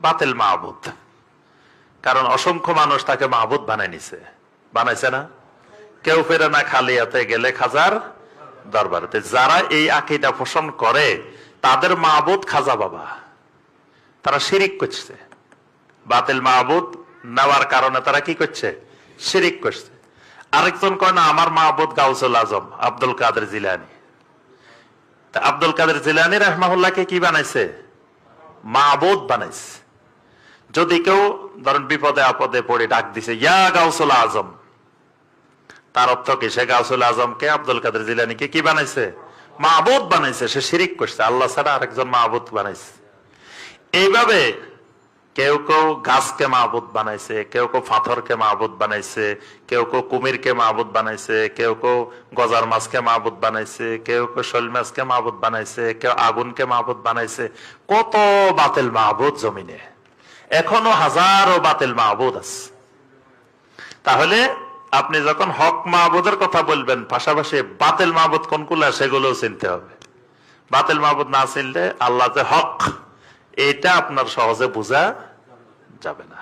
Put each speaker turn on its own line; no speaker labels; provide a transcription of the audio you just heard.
বাতিল মাহবুদ। কারণ অসংখ্য মানুষ তাকে মাহবুদ বানায় নিছে, বানাইছে না? কেউ ফেরে না খালি হাতে গেলে খাজার দরবারেতে। যারা এই আকীদা পোষণ করে তাদের মাহবুদ খাজা বাবা, তারা শিরিক করছে। বাতিল মাহবুদ নেওয়ার কারণে তারা কি করছে? শিরিক করছে। আরেকজন কয় না আমার মাহবুদ গাউসুল আজম আব্দুল কাদের জিলানী। আব্দুল কাদের জিলানী রাহমাহুল্লাহকে কি বানাইছে? মাহবুদ বানাইছে। যদি কেউ ধরেন বিপদে আপদে পড়ে ডাক দিছে ইয়া গাউসুল আজম, তার অর্থ কি? সে গাউসুল আজমকে আব্দুল কাদের জিলানীকে কি বানাইছে? মাহবুদ বানাইছে। সে শিরিক করছে, আল্লাহ ছাড়া আরেকজন মাহবুদ বানাইছে। এইভাবে কেউ কেউ গাছকে মাহবুদ বানাইছে, কেউ কেউ পাথরকে মাহবুদ বানাইছে, কেউ কেউ কুমিরকে মাহবুদ বানাইছে, কেউ কেউ গজার মাছকে মাহবুদ বানাইছে, কেউ কেউ শৈল মাছকে মাহবুদ বানাইছে, কেউ আগুনকে মাহবুদ বানাইছে। কত বাতিল মাহবুদ জমিনে, এখনো হাজারো বাতিল মাহবুদ আছে। তাহলে আপনি যখন হক মাহবুদের কথা বলবেন, পাশাপাশি বাতিল মাহবুদ কোনগুলো সেগুলো চিনতে হবে। বাতিল মাহবুদ না চিনলে আল্লাহ যে হক এটা আপনার সহজে বোঝা যাবে না।